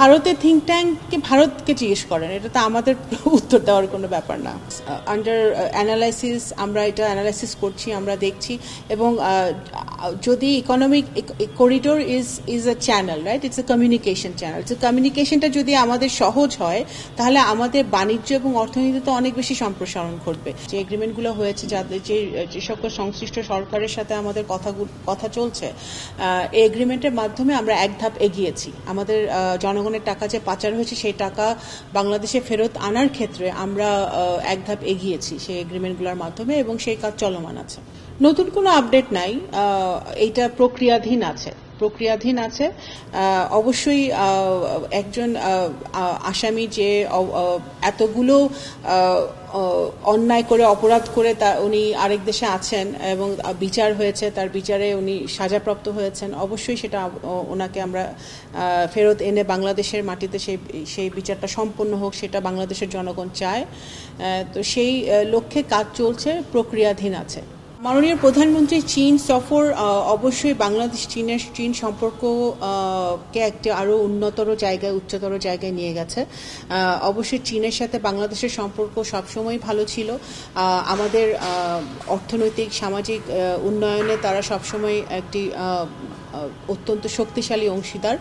ভারতের থিঙ্ক ট্যাঙ্ককে ভারতকে জিজ্ঞেস করেন, এটা তো আমাদের উত্তর দেওয়ার কোনো ব্যাপার না। আন্ডার অ্যানালাইসিস, আমরা এটা অ্যানালাইসিস করছি, আমরা দেখছি। এবং যদি economic corridor is a channel, right, it's a communication channel. তো কমিউনিকেশনটা যদি আমাদের সহজ হয়, তাহলে আমাদের বাণিজ্য এবং অর্থনীতিতে অনেক বেশি সম্প্রসারণ ঘটবে। যে এগ্রিমেন্টগুলো হয়েছে, যাদের যে সকল সংশ্লিষ্ট সরকারের সাথে আমাদের কথা চলছে, এই এগ্রিমেন্টের মাধ্যমে আমরা এক ধাপ এগিয়েছি। আমাদের জনগণের টাকা যে পাচার হয়েছে, সেই টাকা বাংলাদেশে ফেরত আনার ক্ষেত্রে আমরা এক ধাপ এগিয়েছি সেই এগ্রিমেন্টগুলোর মাধ্যমে, এবং সেই কাজ চলমান আছে। নতুন কোনো আপডেট নাই, এইটা প্রক্রিয়াধীন আছে। অবশ্যই একজন আসামি যে এতগুলো অন্যায় করে, অপরাধ করে উনি আরেক দেশে আছেন এবং বিচার হয়েছে, তার বিচারে উনি সাজাপ্রাপ্ত হয়েছেন, অবশ্যই সেটা ওনাকে আমরা ফেরত এনে বাংলাদেশের মাটিতে সেই বিচারটা সম্পন্ন হোক, সেটা বাংলাদেশের জনগণ চায়। তো সেই লক্ষ্যে কাজ চলছে, প্রক্রিয়াধীন আছে। মাননীয় প্রধানমন্ত্রী চীন সফর অবশ্যই বাংলাদেশ চীন সম্পর্ককে একটি আরও উচ্চতর জায়গায় নিয়ে গেছে। অবশ্যই চীনের সাথে বাংলাদেশের সম্পর্ক সবসময় ভালো ছিল। আমাদের অর্থনৈতিক, সামাজিক উন্নয়নে তারা সবসময় একটি অত্যন্ত শক্তিশালী অংশীদার।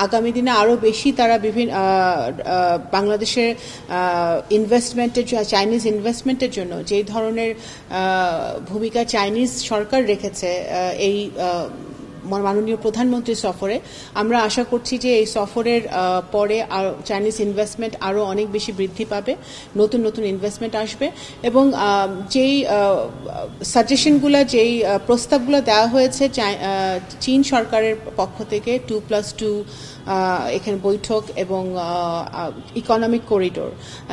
আগামী দিনে আরও বেশি তারা বাংলাদেশের চাইনিজ ইনভেস্টমেন্টের জন্য যেই ধরনের ভূমিকা চাইনিজ সরকার রেখেছে এই মাননীয় প্রধানমন্ত্রী সফরে, আমরা আশা করছি যে এই সফরের পরে চাইনিজ ইনভেস্টমেন্ট আরও অনেক বেশি বৃদ্ধি পাবে, নতুন ইনভেস্টমেন্ট আসবে। এবং যেই সাজেশনগুলো, যেই প্রস্তাবগুলো দেওয়া হয়েছে চীন সরকারের পক্ষ থেকে, 2+2 এখানে বৈঠক এবং ইকোনমিক করিডোর,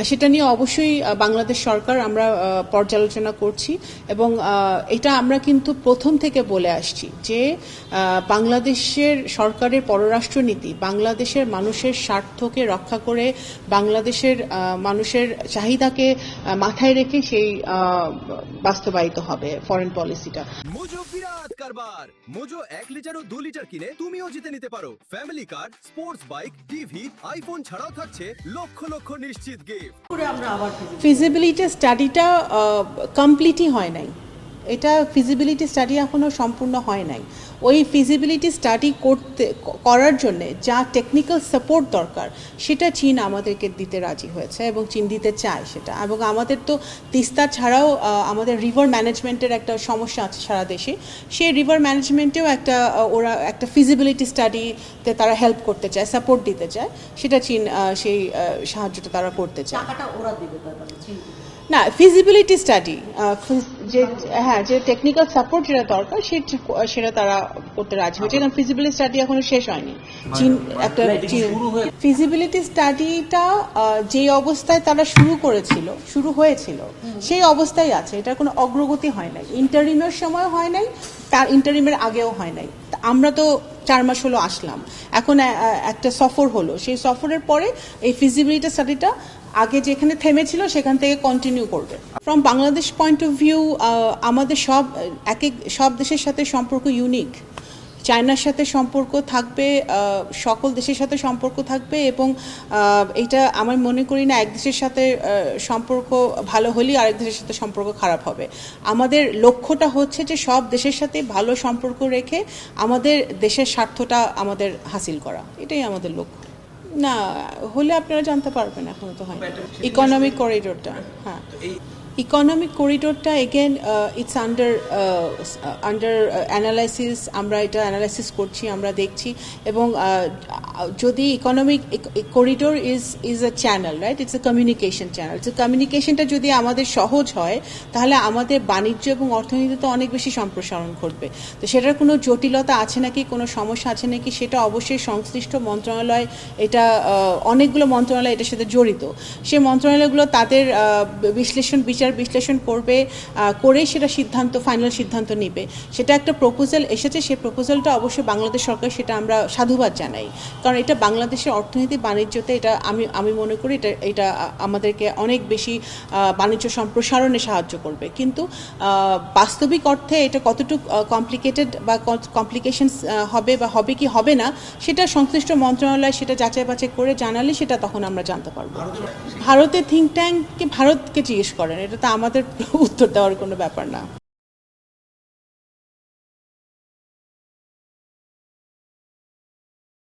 সেটা নিয়ে অবশ্যই বাংলাদেশ সরকার আমরা পর্যালোচনা করছি। এবং এটা আমরা কিন্তু প্রথম থেকে বলে আসছি যে বাংলাদেশের সরকারের পররাষ্ট্রনীতি বাংলাদেশের মানুষের স্বার্থকে রক্ষা করে, বাংলাদেশের মানুষের চাহিদাকে মাথায় রেখে সেই বাস্তবায়িত হবে ফরেন পলিসিটা। মোজো বিরাট কারবার। মোজো 1 লিটার ও 2 লিটার কিনে তুমিও জিতে নিতে পারো ফ্যামিলি কার, স্পোর্টস বাইক, টিভি, আইফোন ছাড়াও থাকছে লক্ষ নিশ্চিত গিফট। ফিজিবিলিটি স্টাডিটা কমপ্লিটই হয় নাই। এটা ফিজিবিলিটি স্টাডি এখনো সম্পূর্ণ হয় নাই। ওই ফিজিবিলিটি স্টাডি করার জন্য যা টেকনিক্যাল সাপোর্ট দরকার, সেটা চীন আমাদেরকে দিতে রাজি হয়েছে এবং চীন দিতে চায় সেটা। এবং আমাদের তো তিস্তা ছাড়াও আমাদের রিভার ম্যানেজমেন্টের একটা সমস্যা আছে সারা দেশে। সেই রিভার ম্যানেজমেন্টেও ওরা একটা ফিজিবিলিটি স্টাডিতে তারা হেল্প করতে চায়, সাপোর্ট দিতে চায়, সেটা চীন সেই সাহায্যটা তারা করতে চায়। না, ফিজিবিলিটি স্টাডি যে টেকনিক্যাল সাপোর্ট যেটা দরকার সেটা তারা করতে রাজি হয়েছে। কারণ ফিজিবিলিটি স্টাডি এখনো শেষ হয়নি। ফিজিবিলিটি স্টাডিটা যে অবস্থায় তারা শুরু হয়েছিল সেই অবস্থায় আছে। এটার কোনো অগ্রগতি হয় নাই, ইন্টারিমের সময় হয় নাই, তার ইন্টারিমের আগেও হয় নাই। আমরা তো 4 মাস হলো আসলাম, এখন একটা সফর হলো, সেই সফরের পরে এই ফিজিবিলিটি স্টাডিটা আগে যেখানে থেমেছিল সেখান থেকে কন্টিনিউ করবে। From Bangladesh point of view, আমাদের সব দেশের সাথে সম্পর্ক ইউনিক। চায়নার সাথে সম্পর্ক থাকবে, সকল দেশের সাথে সম্পর্ক থাকবে। এবং এটা আমি মনে করি না এক দেশের সাথে সম্পর্ক ভালো হলেই আরেক দেশের সাথে সম্পর্ক খারাপ হবে। আমাদের লক্ষ্যটা হচ্ছে যে সব দেশের সাথে ভালো সম্পর্ক রেখে আমাদের দেশের স্বার্থটা আমাদের হাসিল করা, এটাই আমাদের লক্ষ্য। না হলে আপনারা জানতে পারবেন, এখনো তো হয়নি। ইকোনমিক করিডোরটা, হ্যাঁ, ইকোনমিক করিডোরটা এগেন ইটস আন্ডার অ্যানালাইসিস, আমরা এটা অ্যানালাইসিস করছি, আমরা দেখছি। এবং যদি economic corridor is a channel, right, it's a communication channel. তো কমিউনিকেশনটা যদি আমাদের সহজ হয়, তাহলে আমাদের বাণিজ্য এবং অর্থনীতিতে অনেক বেশি সম্প্রসারণ ঘটবে। তো সেটার কোনো জটিলতা আছে নাকি, কোনো সমস্যা আছে নাকি, সেটা অবশ্যই সংশ্লিষ্ট মন্ত্রণালয়, অনেকগুলো মন্ত্রণালয় এটার সাথে জড়িত, সেই মন্ত্রণালয়গুলো তাদের বিশ্লেষণ বিচার বিশ্লেষণ করবে, করে সেটা ফাইনাল সিদ্ধান্ত নেবে। সেটা একটা প্রপোজাল এসেছে, সেই প্রপোজালটা অবশ্যই বাংলাদেশ সরকার, সেটা আমরা সাধুবাদ জানাই, কারণ এটা বাংলাদেশের অর্থনীতি বাণিজ্যতে এটা আমি মনে করি এটা আমাদেরকে অনেক বেশি বাণিজ্য সম্প্রসারণে সাহায্য করবে। কিন্তু বাস্তবিক অর্থে এটা কতটুকু কমপ্লিকেটেড বা কমপ্লিকেশনস হবে বা হবে কি হবে না, সেটা সংশ্লিষ্ট মন্ত্রণালয় সেটা যাচাই বাছাই করে জানালে সেটা তখন আমরা জানতে পারবো। ভারতের থিঙ্ক ট্যাঙ্ককে ভারতকে জিজ্ঞেস করেন, এটা তো আমাদের উত্তর দেওয়ার কোনো ব্যাপার না।